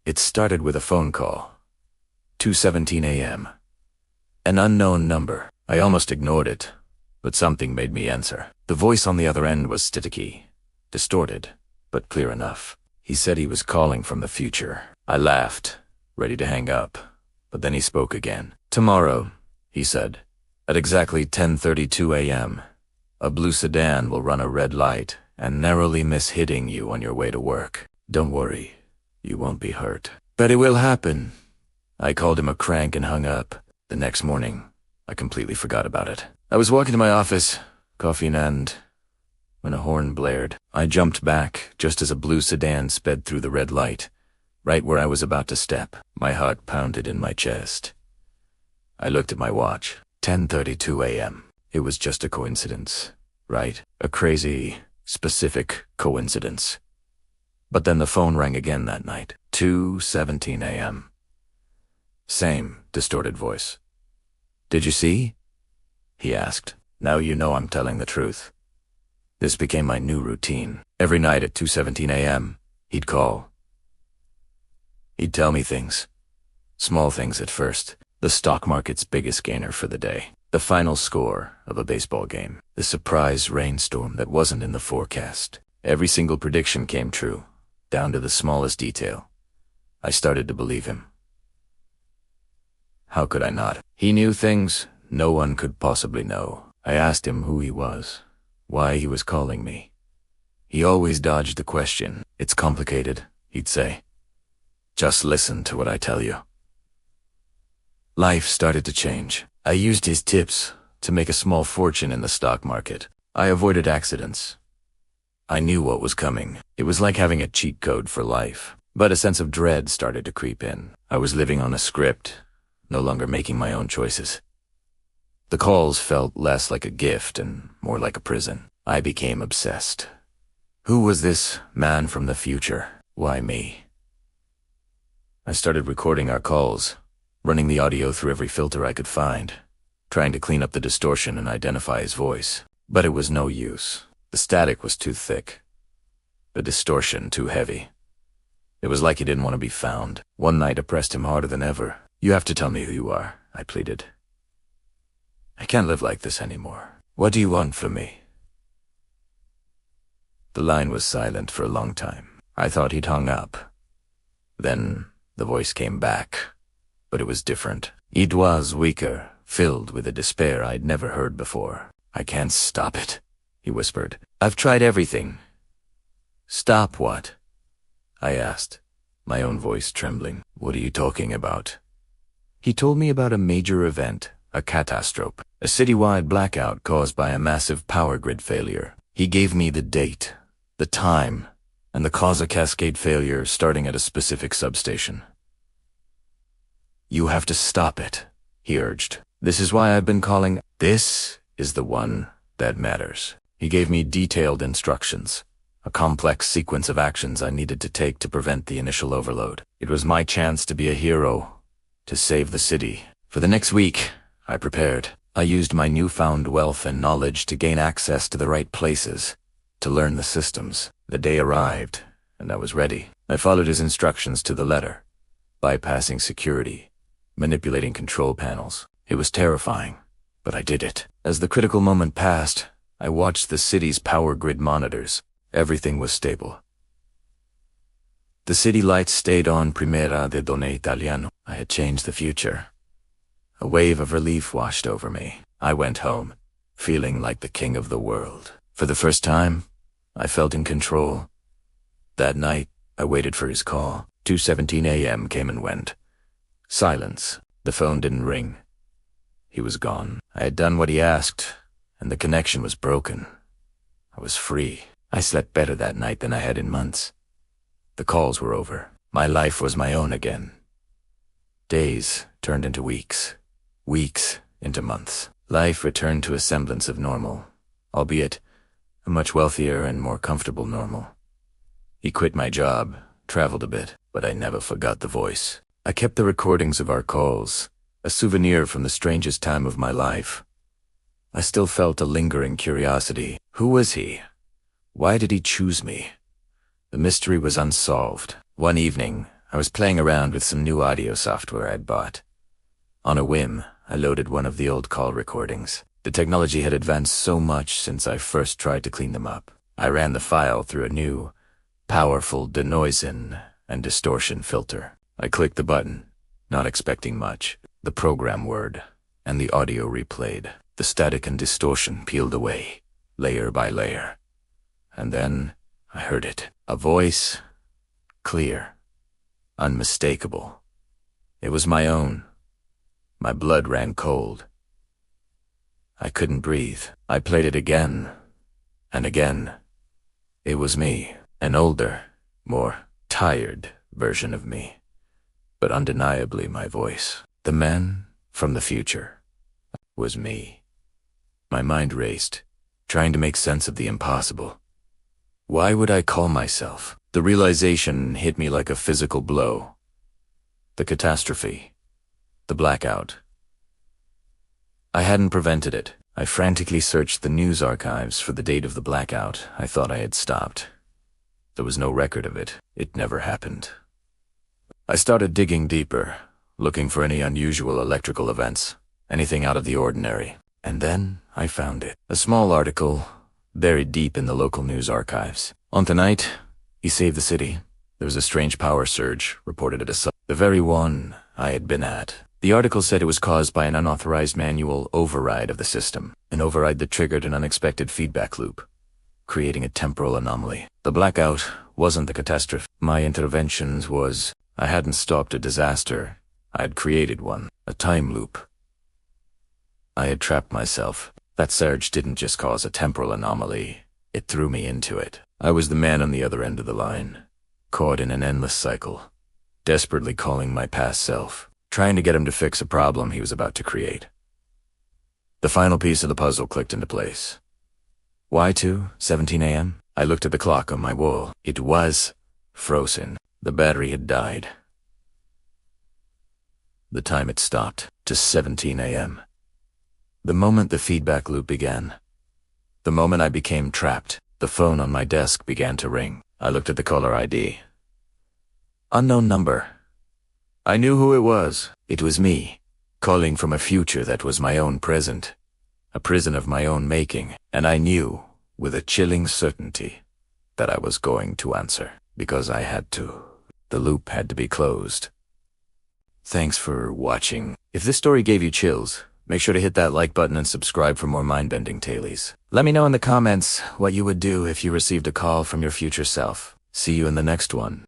It started with a phone call. 2:17 a.m. An unknown number. I almost ignored it, but something made me answer. The voice on the other end was staticky, distorted, but clear enough. He said he was calling from the future. I laughed, ready to hang up, but then he spoke again. "Tomorrow," he said, "at exactly 10:32 a.m., a blue sedan will run a red light and narrowly miss hitting you on your way to work. Don't worry, you won't be hurt. But it will happen." I called him a crank and hung up. The next morning, I completely forgot about it. I was walking to my office, coffee in hand, when a horn blared. I jumped back just as a blue sedan sped through the red light, right where I was about to step. My heart pounded in my chest. I looked at my watch. 10:32 a.m. It was just a coincidence, right? A crazy, specific coincidence. But then the phone rang again that night. 2:17 a.m. Same distorted voice. "Did you see?" he asked. "Now you know I'm telling the truth." This became my new routine. Every night at 2:17 a.m., he'd call. He'd tell me things. Small things at first. The stock market's biggest gainer for the day. The final score of a baseball game. The surprise rainstorm that wasn't in the forecast. Every single prediction came true, down to the smallest detail. I started to believe him. How could I not? He knew things no one could possibly know. I asked him who he was, why he was calling me. He always dodged the question. "It's complicated," he'd say. "Just listen to what I tell you." Life started to change. I used his tips to make a small fortune in the stock market. I avoided accidents. I knew what was coming. It was like having a cheat code for life. But a sense of dread started to creep in. I was living on a script, no longer making my own choices. The calls felt less like a gift and more like a prison. I became obsessed. Who was this man from the future? Why me? I started recording our calls, running the audio through every filter I could find, trying to clean up the distortion and identify his voice. But it was no use. The static was too thick. The distortion too heavy. It was like he didn't want to be found. One night I pressed him harder than ever. "You have to tell me who you are," I pleaded. "I can't live like this anymore. What do you want from me?" The line was silent for a long time. I thought he'd hung up. Then the voice came back, but it was different. It was weaker, filled with a despair I'd never heard before. "I can't stop it," he whispered. "I've tried everything." "Stop what?" I asked, my own voice trembling. "What are you talking about?" He told me about a major event, a catastrophe, a citywide blackout caused by a massive power grid failure. He gave me the date, the time, and the cause of cascade failure starting at a specific substation. "You have to stop it," he urged. "This is why I've been calling. This is the one that matters." He gave me detailed instructions, a complex sequence of actions I needed to take to prevent the initial overload. It was my chance to be a hero, to save the city. For the next week, I prepared. I used my newfound wealth and knowledge to gain access to the right places, to learn the systems. The day arrived, and I was ready. I followed his instructions to the letter, bypassing security, manipulating control panels. It was terrifying, but I did it. As the critical moment passed, I watched the city's power grid monitors. Everything was stable. The city lights stayed on Primera de Donne Italiano. I had changed the future. A wave of relief washed over me. I went home, feeling like the king of the world. For the first time, I felt in control. That night, I waited for his call. 2:17 a.m. came and went. Silence. The phone didn't ring. He was gone. I had done what he asked, and the connection was broken. I was free. I slept better that night than I had in months. The calls were over. My life was my own again. Days turned into weeks. Weeks into months. Life returned to a semblance of normal, albeit a much wealthier and more comfortable normal. He quit my job, traveled a bit, but I never forgot the voice. I kept the recordings of our calls, a souvenir from the strangest time of my life. I still felt a lingering curiosity. Who was he? Why did he choose me? The mystery was unsolved. One evening, I was playing around with some new audio software I'd bought. On a whim, I loaded one of the old call recordings. The technology had advanced so much since I first tried to clean them up. I ran the file through a new, powerful denoising and distortion filter. I clicked the button, not expecting much. The program word, and the audio replayed. The static and distortion peeled away, layer by layer. And then I heard it. A voice, clear, unmistakable. It was my own. My blood ran cold. I couldn't breathe. I played it again, and again. It was me, an older, more tired version of me, but undeniably my voice. The man from the future was me. My mind raced, trying to make sense of the impossible. Why would I call myself? The realization hit me like a physical blow. The catastrophe. The blackout. I hadn't prevented it. I frantically searched the news archives for the date of the blackout. I thought I had stopped. There was no record of it. It never happened. I started digging deeper, looking for any unusual electrical events, anything out of the ordinary. And then I found it. A small article, buried deep in the local news archives. On the night he saved the city, there was a strange power surge reported at the very one I had been at. The article said it was caused by an unauthorized manual override of the system, an override that triggered an unexpected feedback loop, creating a temporal anomaly. The blackout wasn't the catastrophe. My interventions was, I hadn't stopped a disaster. I had created one, a time loop. I had trapped myself. That surge didn't just cause a temporal anomaly, it threw me into it. I was the man on the other end of the line, caught in an endless cycle, desperately calling my past self, trying to get him to fix a problem he was about to create. The final piece of the puzzle clicked into place. Why 17 a.m.? I looked at the clock on my wall. It was frozen. The battery had died. The time had stopped to 17 a.m. The moment the feedback loop began. The moment I became trapped, the phone on my desk began to ring. I looked at the caller ID. Unknown number. I knew who it was. It was me, calling from a future that was my own present, a prison of my own making, and I knew, with a chilling certainty, that I was going to answer, because I had to. The loop had to be closed. Thanks for watching. If this story gave you chills, make sure to hit that like button and subscribe for more mind-bending tales. Let me know in the comments what you would do if you received a call from your future self. See you in the next one.